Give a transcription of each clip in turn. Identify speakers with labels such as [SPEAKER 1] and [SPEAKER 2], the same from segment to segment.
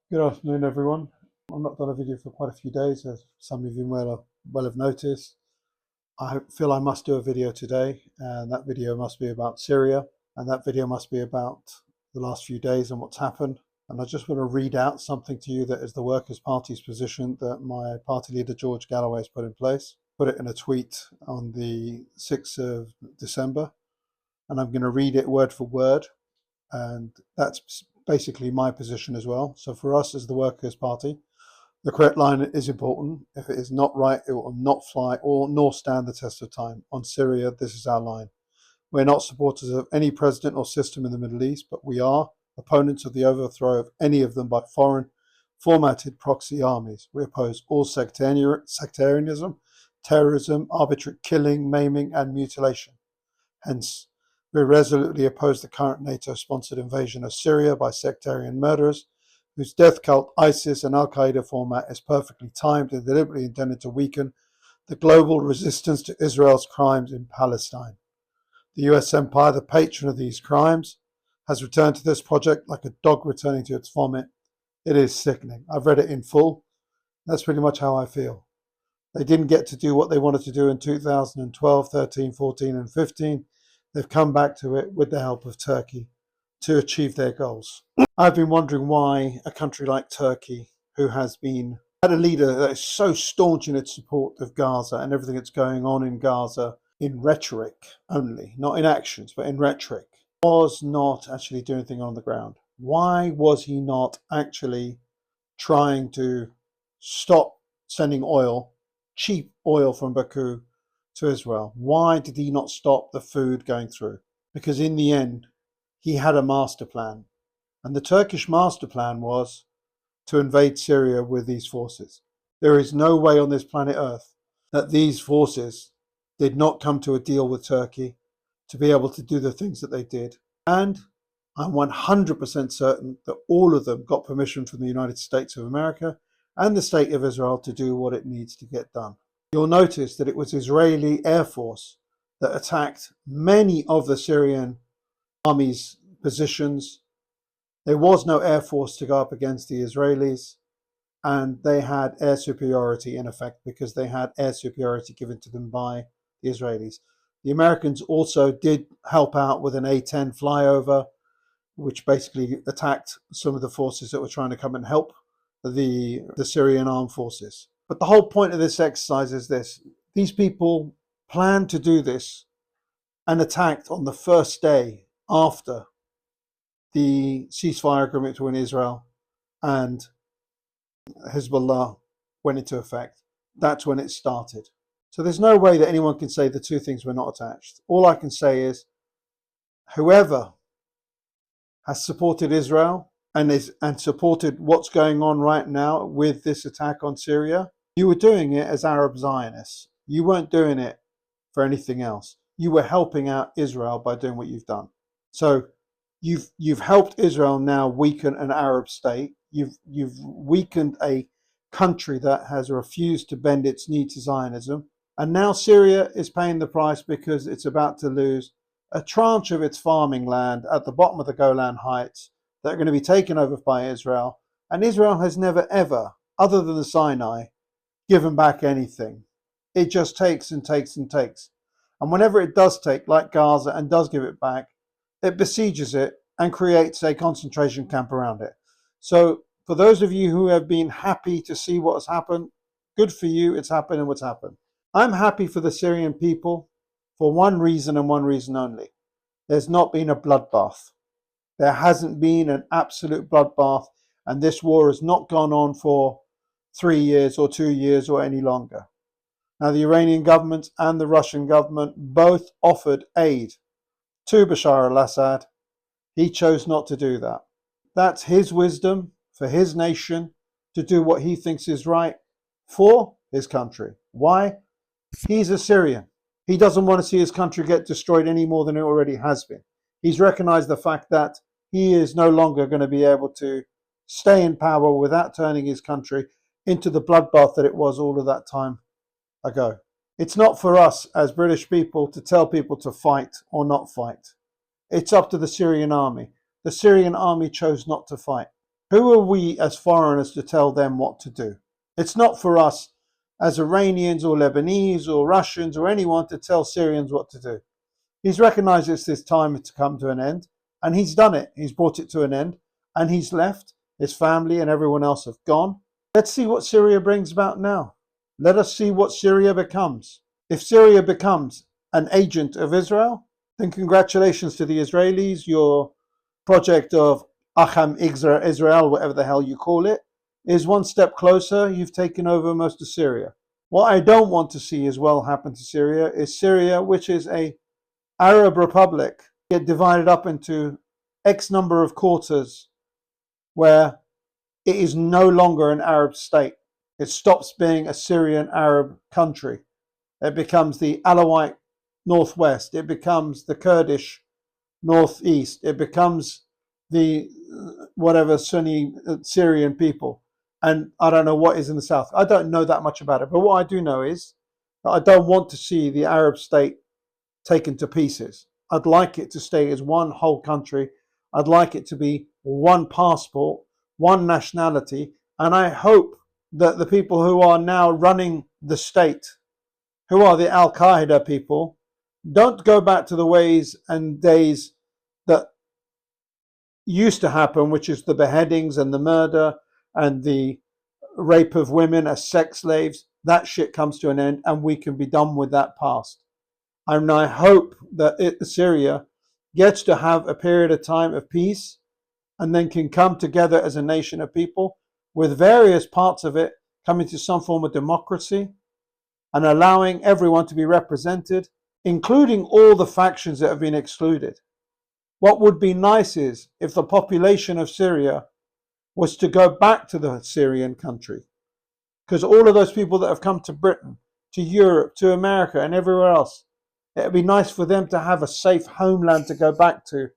[SPEAKER 1] Good afternoon, everyone. I've not done a video for quite a few days, as some of you well have noticed. I feel I must do a video today, and that video must be about Syria, and that video must be about the last few days and what's happened. And I just want to read out something to you that is the Workers' Party's position that my party leader, George Galloway, has put in place. Put it in a tweet on the 6th of December, and I'm going to read it word for word. And that's basically my position as well. So for us as the Workers' Party, the correct line is important. If it is not right, it will not fly or nor stand the test of time. On Syria, this is our line. We're not supporters of any president or system in the Middle East, but we are opponents of the overthrow of any of them by foreign formatted proxy armies. We oppose all sectarianism, terrorism, arbitrary killing, maiming, and mutilation. Hence, we resolutely oppose the current NATO-sponsored invasion of Syria by sectarian murderers, whose death cult ISIS and Al-Qaeda format is perfectly timed and deliberately intended to weaken the global resistance to Israel's crimes in Palestine. The US empire, the patron of these crimes, has returned to this project like a dog returning to its vomit. It is sickening. I've read it in full. That's pretty much how I feel. They didn't get to do what they wanted to do in 2012, 13, 14, and 15. They've come back to it with the help of Turkey to achieve their goals. I've been wondering why a country like Turkey, who had a leader that is so staunch in its support of Gaza and everything that's going on in Gaza in rhetoric only, not in actions, but in rhetoric, was not actually doing anything on the ground. Why was he not actually trying to stop sending oil, cheap oil from Baku, to Israel? Why did he not stop the food going through? Because in the end, he had a master plan. And the Turkish master plan was to invade Syria with these forces. There is no way on this planet Earth that these forces did not come to a deal with Turkey to be able to do the things that they did. And I'm 100% certain that all of them got permission from the United States of America and the State of Israel to do what it needs to get done. You'll notice that it was Israeli Air Force that attacked many of the Syrian army's positions. There was no Air Force to go up against the Israelis, and they had air superiority in effect because they had air superiority given to them by the Israelis. The Americans also did help out with an A-10 flyover, which basically attacked some of the forces that were trying to come and help the Syrian armed forces. But the whole point of this exercise is this. These people planned to do this and attacked on the first day after the ceasefire agreement between Israel and Hezbollah went into effect. That's when it started. So there's no way that anyone can say the two things were not attached. All I can say is whoever has supported Israel and supported what's going on right now with this attack on Syria, you were doing it as Arab Zionists. You weren't doing it for anything else. You were helping out Israel by doing what you've done. So you've helped Israel now weaken an Arab state. You've weakened a country that has refused to bend its knee to Zionism. And now Syria is paying the price because it's about to lose a tranche of its farming land at the bottom of the Golan Heights that are going to be taken over by Israel. And Israel has never ever, other than the Sinai, given back anything. It just takes and takes and takes. And whenever it does take, like Gaza, and does give it back, it besieges it and creates a concentration camp around it. So for those of you who have been happy to see what has happened, good for you, it's happened and what's happened. I'm happy for the Syrian people for one reason and one reason only. There's not been a bloodbath. There hasn't been an absolute bloodbath, and this war has not gone on for 3 years or 2 years or any longer. Now, the Iranian government and the Russian government both offered aid to Bashar al-Assad. He chose not to do that. That's his wisdom for his nation to do what he thinks is right for his country. Why? He's a Syrian. He doesn't want to see his country get destroyed any more than it already has been. He's recognized the fact that he is no longer going to be able to stay in power without turning his country into the bloodbath that it was all of that time ago. It's not for us as British people to tell people to fight or not fight. It's up to the Syrian army. The Syrian army chose not to fight. Who are we as foreigners to tell them what to do? It's not for us as Iranians or Lebanese or Russians or anyone to tell Syrians what to do. He's recognized it's this time to come to an end, and he's done it. He's brought it to an end, and he's left. His family and everyone else have gone. Let's see what Syria brings about now. Let us see what Syria becomes. If Syria becomes an agent of Israel, then congratulations to the Israelis. Your project of Acham Israel, whatever the hell you call it, is one step closer. You've taken over most of Syria. What I don't want to see as well happen to Syria is Syria, which is a Arab Republic, get divided up into X number of quarters where it is no longer an Arab state. It stops being a Syrian Arab country. It becomes the Alawite northwest. It becomes the Kurdish northeast. It becomes the whatever Sunni Syrian people. And I don't know what is in the south. I don't know that much about it. But what I do know is that I don't want to see the Arab state taken to pieces. I'd like it to stay as one whole country. I'd like it to be one passport, one nationality. And I hope that the people who are now running the state, who are the Al-Qaeda people, don't go back to the ways and days that used to happen, which is the beheadings and the murder and the rape of women as sex slaves. That shit comes to an end and we can be done with that past. And I hope that Syria gets to have a period of time of peace and then can come together as a nation of people with various parts of it coming to some form of democracy and allowing everyone to be represented, including all the factions that have been excluded. What would be nice is if the population of Syria was to go back to the Syrian country, because all of those people that have come to Britain, to Europe, to America and everywhere else, it would be nice for them to have a safe homeland to go back to.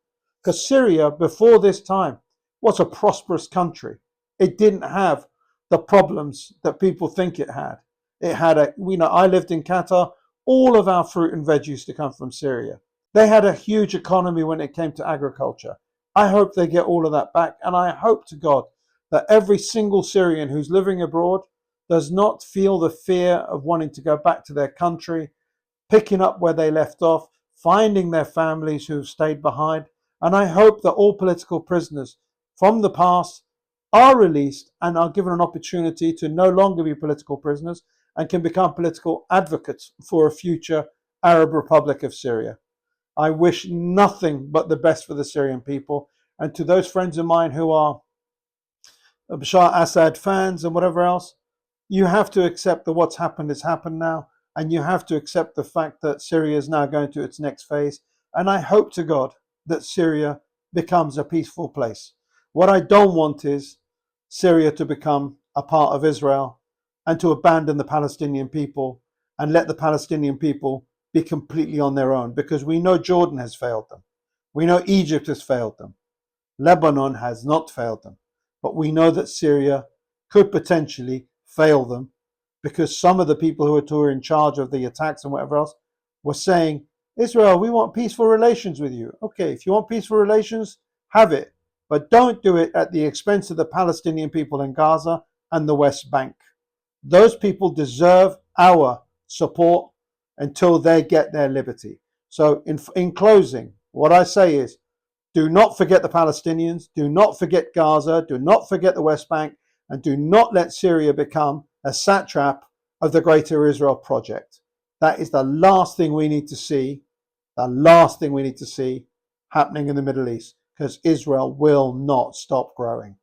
[SPEAKER 1] Because Syria, before this time, was a prosperous country. It didn't have the problems that people think it had. It had I lived in Qatar. All of our fruit and veg used to come from Syria. They had a huge economy when it came to agriculture. I hope they get all of that back. And I hope to God that every single Syrian who's living abroad does not feel the fear of wanting to go back to their country, picking up where they left off, finding their families who have stayed behind. And I hope that all political prisoners from the past are released and are given an opportunity to no longer be political prisoners and can become political advocates for a future Arab Republic of Syria. I wish nothing but the best for the Syrian people. And to those friends of mine who are Bashar Assad fans and whatever else, you have to accept that what's happened has happened now. And you have to accept the fact that Syria is now going to its next phase. And I hope to God that Syria becomes a peaceful place. What I don't want is Syria to become a part of Israel and to abandon the Palestinian people and let the Palestinian people be completely on their own, because we know Jordan has failed them. We know Egypt has failed them. Lebanon has not failed them. But we know that Syria could potentially fail them, because some of the people who were in charge of the attacks and whatever else were saying, Israel, we want peaceful relations with you. Okay, if you want peaceful relations, have it. But don't do it at the expense of the Palestinian people in Gaza and the West Bank. Those people deserve our support until they get their liberty. So in closing, what I say is, do not forget the Palestinians, do not forget Gaza, do not forget the West Bank, and do not let Syria become a satrap of the Greater Israel Project. That is the last thing we need to see, happening in the Middle East, because Israel will not stop growing.